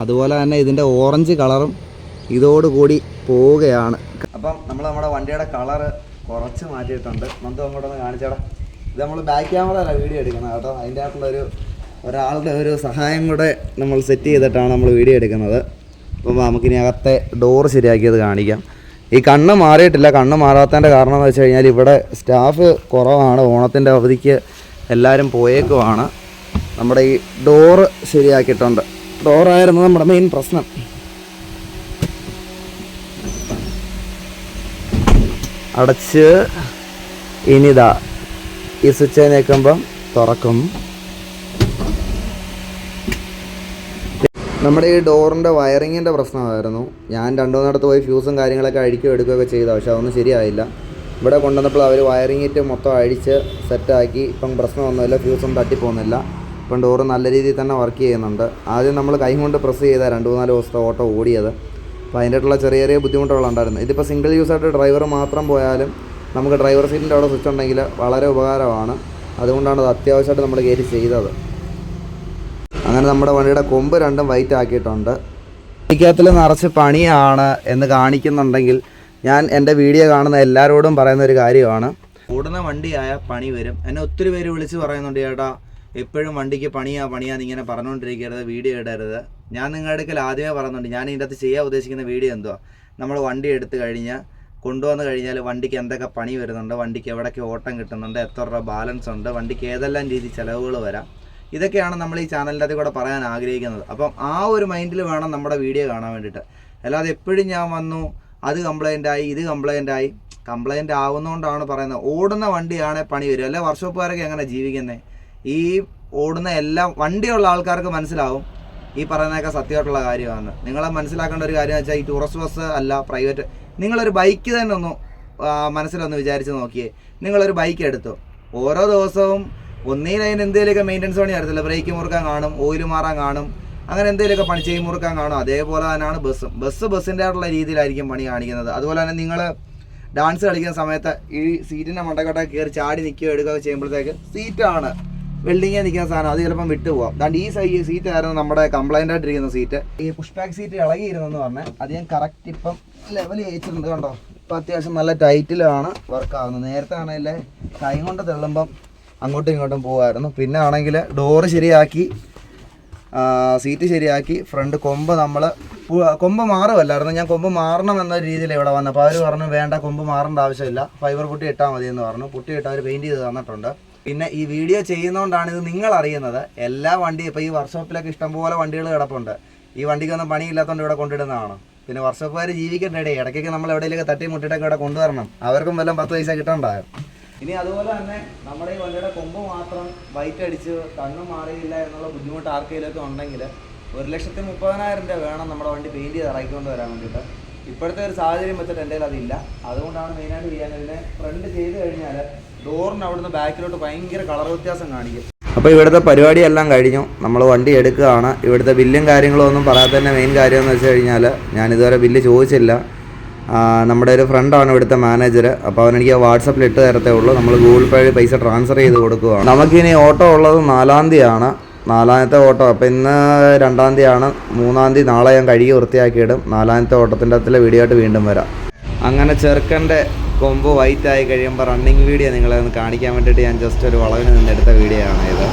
അതുപോലെ തന്നെ ഇതിൻ്റെ ഓറഞ്ച് കളറും ഇതോടുകൂടി പോവുകയാണ്. അപ്പം നമ്മൾ നമ്മുടെ വണ്ടിയുടെ കളറ് കുറച്ച് മാറ്റിയിട്ടുണ്ട്. നമുക്ക് അങ്ങോട്ടൊന്ന് കാണിച്ചാടാ. ഇത് നമ്മൾ ബാക്ക് ക്യാമറയല്ല വീഡിയോ എടുക്കുന്നത് കേട്ടോ. അതിൻ്റെ അകത്തുള്ളൊരു ഒരാളുടെ ഒരു സഹായം കൂടെ നമ്മൾ സെറ്റ് ചെയ്തിട്ടാണ് നമ്മൾ വീഡിയോ എടുക്കുന്നത്. അപ്പം നമുക്കിനി അകത്തെ ഡോറ് ശരിയാക്കിയത് കാണിക്കാം. ഈ കണ്ണ് മാറിയിട്ടില്ല. കണ്ണ് മാറാത്തതിൻ്റെ കാരണം എന്ന് വെച്ച് കഴിഞ്ഞാൽ ഇവിടെ സ്റ്റാഫ് കുറവാണ്. ഓണത്തിൻ്റെ അവധിക്ക് എല്ലാവരും പോയേക്കുവാണ്. നമ്മുടെ ഈ ഡോറ് ശരിയാക്കിയിട്ടുണ്ട്. ഡോറായിരുന്നു നമ്മുടെ മെയിൻ പ്രശ്നം. അടച്ച് ഇനിതാ ഈ സ്വിച്ച് ഞെക്കുമ്പം തുറക്കും. നമ്മുടെ ഈ ഡോറിൻ്റെ വയറിങ്ങിൻ്റെ പ്രശ്നമായിരുന്നു. ഞാൻ 2-3 പോയി ഫ്യൂസും കാര്യങ്ങളൊക്കെ അഴിക്കുകയോ എടുക്കുകയൊക്കെ ചെയ്തു. പക്ഷേ അതൊന്നും ശരിയായില്ല. ഇവിടെ കൊണ്ടുവന്നപ്പോൾ അവർ വയറിങ്ങിട്ട് മൊത്തം അഴിച്ച് സെറ്റാക്കി. ഇപ്പം പ്രശ്നമൊന്നുമില്ല, ഫ്യൂസൊന്നും തട്ടിപ്പോകുന്നില്ല. ഇപ്പം ഡോറ് നല്ല രീതിയിൽ തന്നെ വർക്ക് ചെയ്യുന്നുണ്ട്. ആദ്യം നമ്മൾ കൈ കൊണ്ട് പ്രസ് ചെയ്താൽ 2-4 ദിവസത്തെ ഓട്ടോ ഓടിയത്. അപ്പോൾ അതിൻ്റെയുള്ള ചെറിയ ചെറിയ ബുദ്ധിമുട്ടുകളുണ്ടായിരുന്നു. ഇതിപ്പോൾ സിംഗിൾ യൂസായിട്ട് ഡ്രൈവർ മാത്രം പോയാലും നമുക്ക് ഡ്രൈവർ സീറ്റിൻ്റെ അവിടെ സ്വിച്ച് ഉണ്ടെങ്കിൽ വളരെ ഉപകാരമാണ്. അതുകൊണ്ടാണ് അത് അത്യാവശ്യമായിട്ട് നമ്മൾ കയറ്റി ചെയ്തത്. അങ്ങനെ നമ്മുടെ വണ്ടിയുടെ കൊമ്പ് രണ്ടും വൈറ്റ് ആക്കിയിട്ടുണ്ട്. വണ്ടിക്കകത്തിൽ നിറച്ച് പണിയാണ് എന്ന് കാണിക്കുന്നുണ്ടെങ്കിൽ ഞാൻ എൻ്റെ വീഡിയോ കാണുന്ന എല്ലാവരോടും പറയുന്ന ഒരു കാര്യമാണ്, ഓടുന്ന വണ്ടിയായ പണി വരും. എന്നെ ഒത്തിരി പേര് വിളിച്ച് പറയുന്നുണ്ട്, ചേട്ടാ എപ്പോഴും വണ്ടിക്ക് പണിയാന്ന് ഇങ്ങനെ പറഞ്ഞുകൊണ്ടിരിക്കരുത്, വീഡിയോ ഇടരുത്. ഞാൻ നിങ്ങളുടെ അടുക്കൽ ആദ്യമേ പറയുന്നുണ്ട്, ഞാൻ ഇതിൻ്റെ അകത്ത് ചെയ്യാൻ ഉദ്ദേശിക്കുന്ന വീഡിയോ എന്തുവാ, നമ്മൾ വണ്ടി എടുത്തു കഴിഞ്ഞാൽ കൊണ്ടുവന്ന് കഴിഞ്ഞാൽ വണ്ടിക്ക് എന്തൊക്കെ പണി വരുന്നുണ്ട്, വണ്ടിക്ക് എവിടേക്ക് ഓട്ടം കിട്ടുന്നുണ്ട്, എത്ര രൂപ ബാലൻസ് ഉണ്ട്, വണ്ടിക്ക് ഏതെല്ലാം രീതി ചിലവുകൾ വരാം, ഇതൊക്കെയാണ് നമ്മൾ ഈ ചാനലിൻ്റെ അകത്ത് കൂടെ പറയാൻ ആഗ്രഹിക്കുന്നത്. അപ്പം ആ ഒരു മൈൻഡിൽ വേണം നമ്മുടെ വീഡിയോ കാണാൻ വേണ്ടിയിട്ട്. അല്ലാതെ എപ്പോഴും ഞാൻ വന്നു അത് കംപ്ലൈൻ്റായി ഇത് കംപ്ലൈൻ്റ് ആവുന്നതുകൊണ്ടാണ് പറയുന്നത്. ഓടുന്ന വണ്ടിയാണ് പണി വരും. അല്ലെ വർക്ക്ഷോപ്പുകാരൊക്കെ എങ്ങനെ ജീവിക്കുന്നത്? ഈ ഓടുന്ന എല്ലാം വണ്ടിയുള്ള ആൾക്കാർക്ക് മനസ്സിലാവും ഈ പറയുന്നതൊക്കെ സത്യമായിട്ടുള്ള കാര്യമാണ്. നിങ്ങളെ മനസ്സിലാക്കേണ്ട ഒരു കാര്യം വെച്ചാൽ ഈ ടൂറിസ്റ്റ് ബസ് അല്ല പ്രൈവറ്റ്. നിങ്ങളൊരു ബൈക്ക് തന്നെ മനസ്സിലൊന്ന് വിചാരിച്ച് നോക്കിയേ. നിങ്ങളൊരു ബൈക്ക് എടുത്തു, ഓരോ ദിവസവും ഒന്നേലും അതിന് എന്തെങ്കിലുമൊക്കെ മെയിൻ്റനൻസ് പണി അറിയത്തില്ല, ബ്രേക്ക് മുറുക്കാൻ കാണും, ഓയിൽ മാറാൻ കാണും, അങ്ങനെ എന്തെങ്കിലുമൊക്കെ പണി ചെയ്ത് മുറുക്കാൻ കാണും. അതേപോലെ തന്നെയാണ് ബസ്സിൻ്റെ ആയിട്ടുള്ള രീതിയിലായിരിക്കും പണി കാണിക്കുന്നത്. അതുപോലെ തന്നെ നിങ്ങൾ ഡാൻസ് കളിക്കുന്ന സമയത്ത് ഈ സീറ്റിൻ്റെ മണ്ടക്കോട്ടൊക്കെ കയറി ചാടി നിൽക്കുകയോ എടുക്കുകയോ ചെയ്യുമ്പോഴത്തേക്ക് സീറ്റാണ് വെൽഡിങ്ങിൽ നിൽക്കുന്ന സാധനം, അത് ചിലപ്പം വിട്ടുപോകാം. അതുകൊണ്ട് ഈ സീറ്റായിരുന്നു നമ്മുടെ കംപ്ലൈൻ്റ് ആയിട്ടിരിക്കുന്ന സീറ്റ്. ഈ പുഷ് ബാക്ക് സീറ്റ് ഇളകിയിരുന്നെന്ന് പറഞ്ഞാൽ അത് ഞാൻ കറക്റ്റ് ഇപ്പം ലെവൽ ചെയ്യിച്ചിട്ടുണ്ട്. കണ്ടോ, ഇപ്പം അത്യാവശ്യം നല്ല ടൈറ്റിലാണ് വർക്ക് ആകുന്നത്. നേരത്തെ ആണെങ്കിൽ കൈ കൊണ്ട് തെള്ളുമ്പം അങ്ങോട്ടും ഇങ്ങോട്ടും പോകുമായിരുന്നു. പിന്നെ ആണെങ്കിൽ ഡോറ് ശരിയാക്കി, സീറ്റ് ശരിയാക്കി, ഫ്രണ്ട് കൊമ്പ് മാറുമല്ലായിരുന്നു. ഞാൻ കൊമ്പ് മാറണം എന്ന രീതിയിൽ ഇവിടെ വന്നു. അപ്പോൾ അവർ പറഞ്ഞു വേണ്ട, കൊമ്പ് മാറേണ്ട ആവശ്യമില്ല, ഫൈബർ പുട്ടി ഇട്ടാൽ മതി എന്ന് പറഞ്ഞു. പുട്ടി ഇട്ട് അവർ പെയിൻറ്റ് ചെയ്ത് തന്നിട്ടുണ്ട്. പിന്നെ ഈ വീഡിയോ ചെയ്യുന്നതുകൊണ്ടാണ് ഇത് നിങ്ങൾ അറിയുന്നത്. എല്ലാ വണ്ടി ഇപ്പോൾ ഈ വർക്ക്ഷോപ്പിലൊക്കെ ഇഷ്ടംപോലെ വണ്ടികൾ കിടപ്പുണ്ട്. ഈ വണ്ടിക്കൊന്നും പണിയില്ലാത്തതുകൊണ്ട് ഇവിടെ കൊണ്ടിടുന്നതാണ്. പിന്നെ വർക്ക്ഷോപ്പുകാർ ജീവിക്കണ്ടേ, ഇടയ്ക്കൊക്കെ നമ്മൾ എവിടെയെങ്കിലും തട്ടി മുട്ടിട്ടൊക്കെ ഇവിടെ കൊണ്ടുവരണം. അവർക്കും വല്ലതും 10 പൈസ കിട്ടണ്ടായോ. ഇനി അതുപോലെ തന്നെ നമ്മുടെ ഈ വണ്ടിയുടെ കൊമ്പ് മാത്രം വൈറ്റ് അടിച്ച് കണ്ണും മാറിയില്ല എന്നുള്ള ബുദ്ധിമുട്ട് ആർക്കെങ്കിലുമൊക്കെ ഉണ്ടെങ്കിൽ 1,30,000 രൂപ വേണം നമ്മുടെ വണ്ടി പെയിൻറ്റ് ചെയ്ത് ഇറക്കിക്കൊണ്ട് വരാൻ വേണ്ടിയിട്ട്. ഇപ്പോഴത്തെ ഒരു സാഹചര്യം വെച്ചിട്ട് എൻ്റെ കയ്യിൽ അതില്ല. അതുകൊണ്ടാണ് മെയിനായിട്ട് ചെയ്യാൻ. ഇതിനെ ഫ്രണ്ട് ചെയ്ത് കഴിഞ്ഞാൽ ഡോറിന് അവിടുന്ന് ബാക്കിലോട്ട് ഭയങ്കര കളർ വ്യത്യാസം കാണിക്കും. അപ്പോൾ ഇവിടുത്തെ പരിപാടിയെല്ലാം കഴിഞ്ഞു, നമ്മൾ വണ്ടി എടുക്കുകയാണ്. ഇവിടുത്തെ ബില്ലും കാര്യങ്ങളും ഒന്നും പറയാത്തതിൻ്റെ മെയിൻ കാര്യം എന്ന് വെച്ച് കഴിഞ്ഞാൽ ഞാനിതുവരെ ബില്ല് ചോദിച്ചില്ല. നമ്മുടെ ഒരു ഫ്രണ്ടാണ് ഇവിടുത്തെ മാനേജർ. അപ്പോൾ അവനെനിക്ക് വാട്സപ്പിൽ ഇട്ട് തരത്തേ ഉള്ളൂ. നമ്മൾ ഗൂഗിൾ പേ വഴി പൈസ ട്രാൻസ്ഫർ ചെയ്ത് കൊടുക്കുകയാണ്. നമുക്കിനി ഓട്ടോ ഉള്ളത് 4-ാം തീയതിയാണ്, 4-ാമത്തെ ഓട്ടോ. അപ്പോൾ ഇന്ന് 2-ാം തീയതിയാണ്, 3-ാം തീയതി നാളെ ഞാൻ കഴുകി വൃത്തിയാക്കിയിടും. 4-ാമത്തെ ഓട്ടത്തിൻ്റെ അകത്തിലെ വീഡിയോ ആയിട്ട് വീണ്ടും വരാം. അങ്ങനെ ചെറുക്കൻ്റെ കൊമ്പ് വൈറ്റ് ആയി കഴിയുമ്പോൾ റണ്ണിങ് വീഡിയോ നിങ്ങളെ ഒന്ന് കാണിക്കാൻ വേണ്ടിയിട്ട് ഞാൻ ജസ്റ്റ് ഒരു വളവിന് നിന്നെടുത്ത വീഡിയോ ആണ് ഇത്.